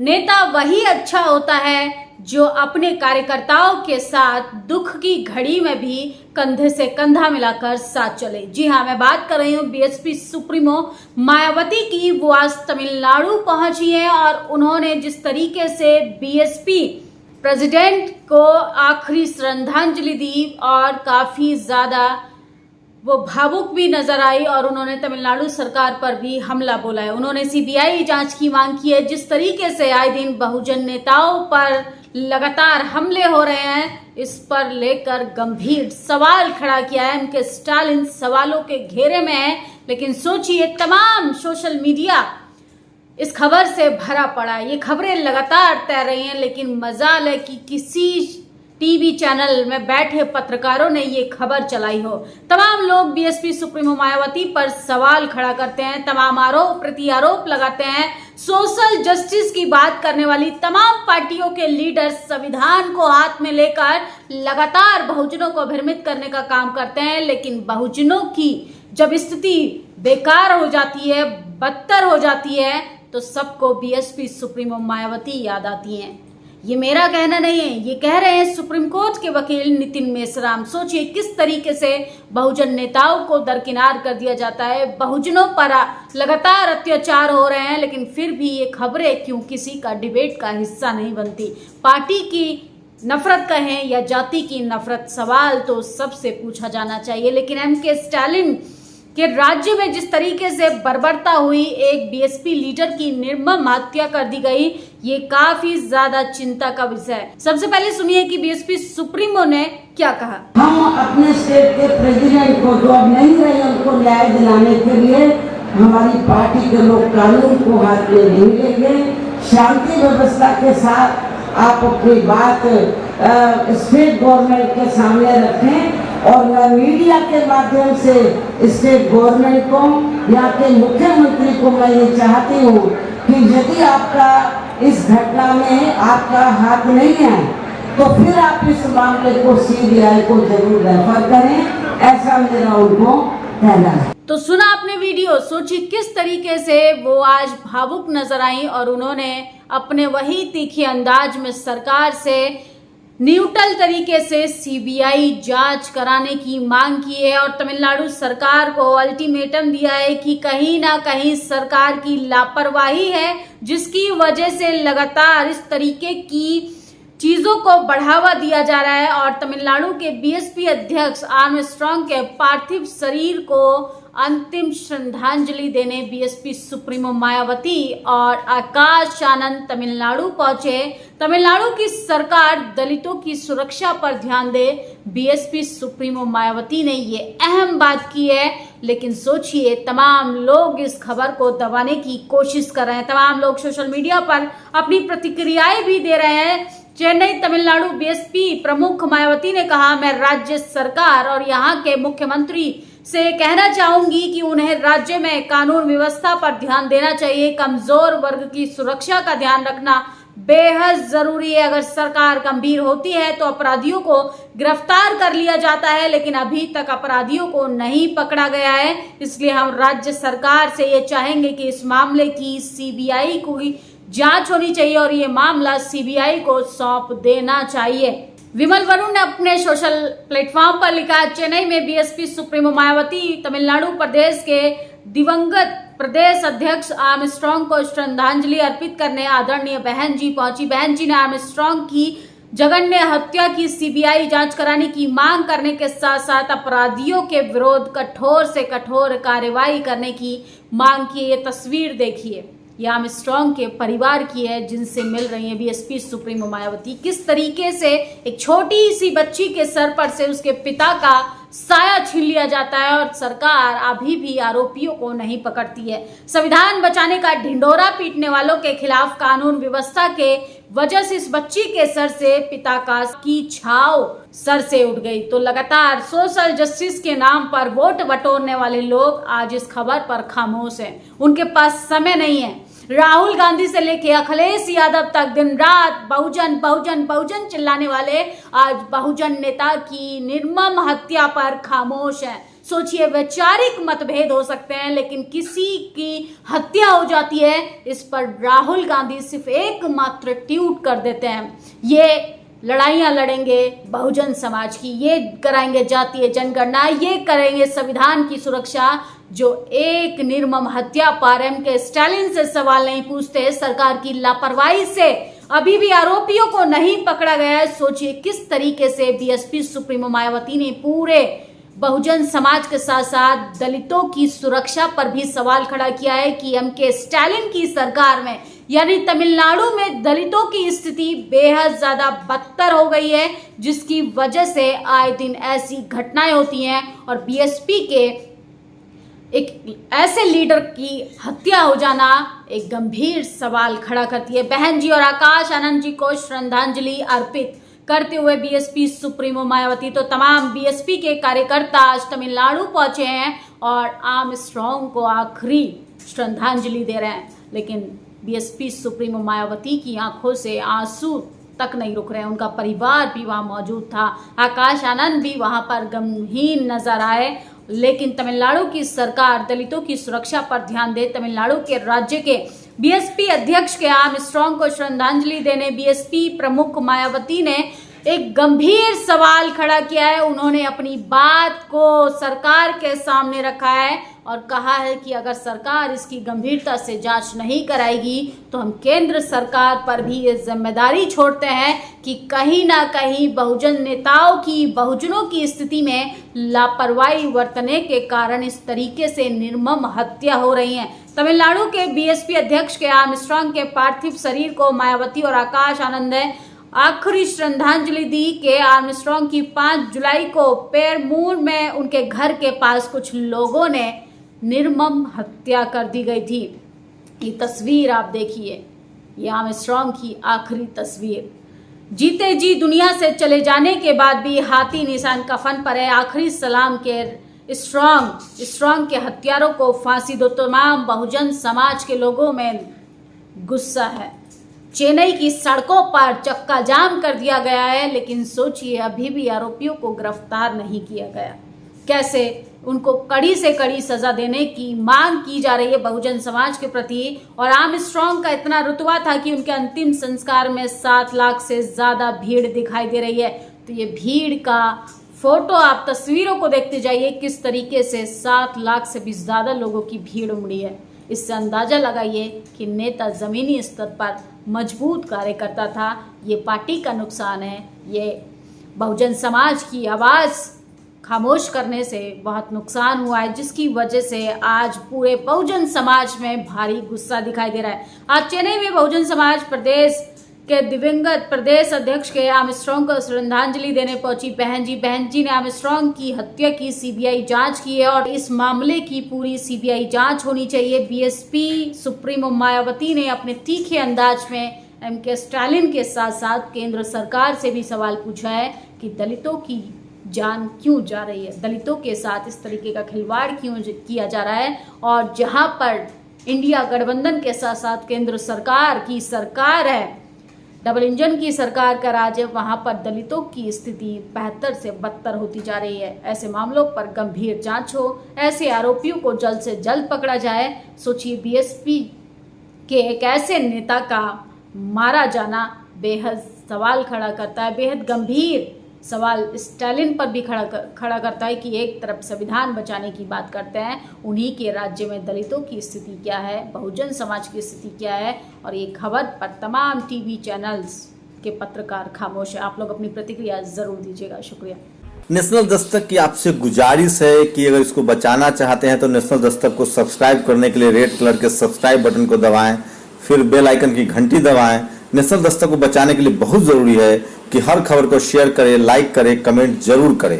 नेता वही अच्छा होता है जो अपने कार्यकर्ताओं के साथ दुख की घड़ी में भी कंधे से कंधा मिलाकर साथ चले। जी हाँ, मैं बात कर रही हूँ बीएसपी सुप्रीमो मायावती की। वो आज तमिलनाडु पहुंची है और उन्होंने जिस तरीके से बीएसपी प्रेसिडेंट को आखिरी श्रद्धांजलि दी और काफी ज्यादा वो भावुक भी नजर आई और उन्होंने तमिलनाडु सरकार पर भी हमला बोला है। उन्होंने सीबीआई जांच की मांग की है। जिस तरीके से आए दिन बहुजन नेताओं पर लगातार हमले हो रहे हैं, इस पर लेकर गंभीर सवाल खड़ा किया है। उनके स्टालिन सवालों के घेरे में है, लेकिन सोचिए तमाम सोशल मीडिया इस खबर से भरा पड़ा है। ये खबरें लगातार तैर रही हैं, लेकिन मजाल है कि किसी टीवी चैनल में बैठे पत्रकारों ने ये खबर चलाई हो। तमाम लोग बीएसपी सुप्रीमो मायावती पर सवाल खड़ा करते हैं, तमाम आरोप प्रति आरोप लगाते हैं। सोशल जस्टिस की बात करने वाली तमाम पार्टियों के लीडर संविधान को हाथ में लेकर लगातार बहुजनों को भ्रमित करने का काम करते हैं, लेकिन बहुजनों की जब स्थिति बेकार हो जाती है, बदतर हो जाती है, तो सबको बीएसपी सुप्रीमो मायावती याद आती हैं। ये मेरा कहना नहीं है, ये कह रहे हैं सुप्रीम कोर्ट के वकील नितिन मेश्राम। सोचिए किस तरीके से बहुजन नेताओं को दरकिनार कर दिया जाता है, बहुजनों पर लगातार अत्याचार हो रहे हैं, लेकिन फिर भी ये खबरें क्यों किसी का डिबेट का हिस्सा नहीं बनती। पार्टी की नफरत कहें या जाति की नफरत, सवाल तो सबसे पूछा जाना चाहिए। लेकिन एमके स्टालिन कि राज्य में जिस तरीके से बर्बरता हुई, एक बीएसपी लीडर की निर्मम हत्या कर दी गई, ये काफी ज्यादा चिंता का विषय है। सबसे पहले सुनिए कि बीएसपी सुप्रीमो ने क्या कहा। हम अपने स्टेट के प्रेसिडेंट को जो अब नहीं रहे, उनको न्याय दिलाने के लिए हमारी पार्टी के लोग कानून को हाथ में नहीं लेंगे। शांति व्यवस्था के साथ आप अपनी बात स्टेट गवर्नमेंट के सामने रखें और मैं मीडिया के माध्यम से स्टेट गवर्नमेंट को, यहाँ के मुख्यमंत्री को मैं ये चाहती हूँ कि यदि आपका इस घटना में आपका हाथ नहीं है तो फिर आप इस मामले को सीबीआई को जरूर रेफर करें, ऐसा मेरा उनको कहना है। तो सुना आपने वीडियो, सोचिए किस तरीके से वो आज भावुक नजर आई और उन्होंने अपने वही तीखे अंदाज में सरकार से न्यूट्रल तरीके से सीबीआई जांच कराने की मांग की है और तमिलनाडु सरकार को अल्टीमेटम दिया है कि कहीं ना कहीं सरकार की लापरवाही है, जिसकी वजह से लगातार इस तरीके की चीजों को बढ़ावा दिया जा रहा है। और तमिलनाडु के बीएसपी अध्यक्ष आर्मस्ट्रांग के पार्थिव शरीर को अंतिम श्रद्धांजलि देने बीएसपी सुप्रीमो मायावती और आकाश आनंद तमिलनाडु पहुंचे। तमिलनाडु की सरकार दलितों की सुरक्षा पर ध्यान दे, बीएसपी सुप्रीमो मायावती ने ये अहम बात की है। लेकिन सोचिए तमाम लोग इस खबर को दबाने की कोशिश कर रहे हैं, तमाम लोग सोशल मीडिया पर अपनी प्रतिक्रियाएं भी दे रहे हैं। चेन्नई तमिलनाडु बीएसपी प्रमुख मायावती ने कहा, मैं राज्य सरकार और यहाँ के मुख्यमंत्री से कहना चाहूंगी कि उन्हें राज्य में कानून व्यवस्था पर ध्यान देना चाहिए। कमजोर वर्ग की सुरक्षा का ध्यान रखना बेहद जरूरी है। अगर सरकार गंभीर होती है तो अपराधियों को गिरफ्तार कर लिया जाता है, लेकिन अभी तक अपराधियों को नहीं पकड़ा गया है। इसलिए हम राज्य सरकार से ये चाहेंगे कि इस मामले की सीबीआई को जांच होनी चाहिए और ये मामला सीबीआई को सौंप देना चाहिए। विमल वरुण ने अपने सोशल प्लेटफॉर्म पर लिखा, चेन्नई में बीएसपी सुप्रीमो मायावती तमिलनाडु प्रदेश के दिवंगत प्रदेश अध्यक्ष आर्मस्ट्रांग को श्रद्धांजलि अर्पित करने आदरणीय बहन जी पहुंची। बहन जी ने आर्मस्ट्रांग की जघन्य हत्या की सीबीआई जांच कराने की मांग करने के साथ साथ अपराधियों के विरोध कठोर से कठोर कार्रवाई करने की मांग की। ये तस्वीर देखिए, ये आर्मस्ट्रांग के परिवार की है जिनसे मिल रही है बीएसपी सुप्रीमो मायावती। किस तरीके से एक छोटी सी बच्ची के सर पर से उसके पिता का साया छीन लिया जाता है और सरकार अभी भी आरोपियों को नहीं पकड़ती है। संविधान बचाने का ढिंढोरा पीटने वालों के खिलाफ कानून व्यवस्था के वजह से इस बच्ची के सर से पिता का की छाव सर से उठ गई। तो लगातार सोशल जस्टिस के नाम पर वोट बटोरने वाले लोग आज इस खबर पर खामोश हैं, उनके पास समय नहीं है। राहुल गांधी से लेके अखिलेश यादव तक दिन रात बहुजन बहुजन बहुजन चिल्लाने वाले आज बहुजन नेता की निर्मम हत्या पर खामोश हैं। सोचिए, वैचारिक मतभेद हो सकते हैं लेकिन किसी की हत्या हो जाती है, इस पर राहुल गांधी सिर्फ एकमात्र ट्वीट कर देते हैं, ये लड़ाइयां लड़ेंगे बहुजन समाज की, ये कराएंगे जातीय जनगणना, ये करेंगे संविधान की सुरक्षा। जो एक निर्मम हत्या पर एमके स्टालिन से सवाल नहीं पूछते, सरकार की लापरवाही से अभी भी आरोपियों को नहीं पकड़ा गया है। सोचिए किस तरीके से बीएसपी सुप्रीमो मायावती ने पूरे बहुजन समाज के साथ साथ दलितों की सुरक्षा पर भी सवाल खड़ा किया है कि एमके स्टालिन की सरकार में यानी तमिलनाडु में दलितों की स्थिति बेहद ज्यादा बदतर हो गई है, जिसकी वजह से आए दिन ऐसी घटनाएं होती हैं और बीएसपी के एक ऐसे लीडर की हत्या हो जाना एक गंभीर सवाल खड़ा करती है। बहन जी और आकाश आनंद जी को श्रद्धांजलि अर्पित करते हुए बीएसपी सुप्रीमो मायावती तो तमाम बीएसपी के कार्यकर्ता आज तमिलनाडु पहुंचे हैं और आर्मस्ट्रांग को आखिरी श्रद्धांजलि दे रहे हैं, लेकिन बीएसपी सुप्रीमो मायावती की आंखों से आंसू तक नहीं रुक रहे हैं। उनका परिवार भी वहां मौजूद था, आकाश आनंद भी वहां पर गमहीन नजर आए, लेकिन तमिलनाडु की सरकार दलितों की सुरक्षा पर ध्यान दे। तमिलनाडु के राज्य के बीएसपी अध्यक्ष के आर्मस्ट्रांग को श्रद्धांजलि देने बीएसपी प्रमुख मायावती ने एक गंभीर सवाल खड़ा किया है। उन्होंने अपनी बात को सरकार के सामने रखा है और कहा है कि अगर सरकार इसकी गंभीरता से जांच नहीं कराएगी तो हम केंद्र सरकार पर भी ये जिम्मेदारी छोड़ते हैं कि कहीं ना कहीं बहुजन नेताओं की बहुजनों की स्थिति में लापरवाही बरतने के कारण इस तरीके से निर्मम हत्या हो रही है। तमिलनाडु के बीएसपी अध्यक्ष के आर्मस्ट्रांग के पार्थिव शरीर को मायावती और आकाश आनंद ने आखिरी श्रद्धांजलि दी कि आर्मस्ट्रांग की 5 जुलाई को पेरमूर में उनके घर के पास कुछ लोगों ने निर्मम हत्या कर दी गई थी। ये तस्वीर आप देखिए, ये आर्मस्ट्रांग की आखिरी तस्वीर। जीते जी दुनिया से चले जाने के बाद भी हाथी निशान कफन पर है आखिरी सलाम के स्ट्रांग के हत्यारों को फांसी दो। तमाम बहुजन समाज के लोगों में गुस्सा है। चेन्नई की सड़कों पर चक्का जाम कर दिया गया है, लेकिन सोचिए अभी भी आरोपियों को गिरफ्तार नहीं किया गया। कैसे उनको कड़ी से कड़ी सजा देने की मांग की जा रही है बहुजन समाज के प्रति। और आर्मस्ट्रांग का इतना रुतबा था कि उनके अंतिम संस्कार में 7 लाख से ज्यादा भीड़ दिखाई दे रही है। तो ये भीड़ का फोटो आप तस्वीरों को देखते जाइए, किस तरीके से 7 लाख से भी ज्यादा लोगों की भीड़ उमड़ी है। इससे अंदाजा लगाइए कि नेता जमीनी स्तर पर मजबूत कार्यकर्ता था। ये पार्टी का नुकसान है, ये बहुजन समाज की आवाज़ खामोश करने से बहुत नुकसान हुआ है, जिसकी वजह से आज पूरे बहुजन समाज में भारी गुस्सा दिखाई दे रहा है। आज चेन्नई में बहुजन समाज प्रदेश के दिवंगत प्रदेश अध्यक्ष के आर्मस्ट्रांग को श्रद्धांजलि देने पहुंची बहन जी ने आर्मस्ट्रांग की हत्या की सीबीआई जांच की है और इस मामले की पूरी सीबीआई जांच होनी चाहिए। बीएसपी सुप्रीमो मायावती ने अपने तीखे अंदाज में एमके स्टालिन के साथ साथ केंद्र सरकार से भी सवाल पूछा है कि दलितों की जान क्यों जा रही है, दलितों के साथ इस तरीके का खिलवाड़ क्यों किया जा रहा है। और जहां पर इंडिया गठबंधन के साथ साथ केंद्र सरकार की सरकार है, डबल इंजन की सरकार का राज है, वहां पर दलितों की स्थिति बेहतर से बदतर होती जा रही है। ऐसे मामलों पर गंभीर जांच हो, ऐसे आरोपियों को जल्द से जल्द पकड़ा जाए। सोचिए बीएसपी के एक ऐसे नेता का मारा जाना बेहद सवाल खड़ा करता है, बेहद गंभीर सवाल स्टालिन पर भी खड़ा करता है कि एक तरफ संविधान बचाने की बात करते हैं, उन्हीं के राज्य में दलितों की स्थिति क्या है, बहुजन समाज की स्थिति क्या है। और ये खबर पर तमाम टीवी चैनल्स के पत्रकार खामोश है। आप लोग अपनी प्रतिक्रिया जरूर दीजिएगा। शुक्रिया। नेशनल दस्तक की आपसे गुजारिश है कि अगर इसको बचाना चाहते हैं तो नेशनल दस्तक को सब्सक्राइब करने के लिए रेड कलर के सब्सक्राइब बटन को दबाएं, फिर बेल आइकन की घंटी दबाएं। नेशनल दस्तक को बचाने के लिए बहुत जरूरी है कि हर खबर को शेयर करें, लाइक करें, कमेंट जरूर करें।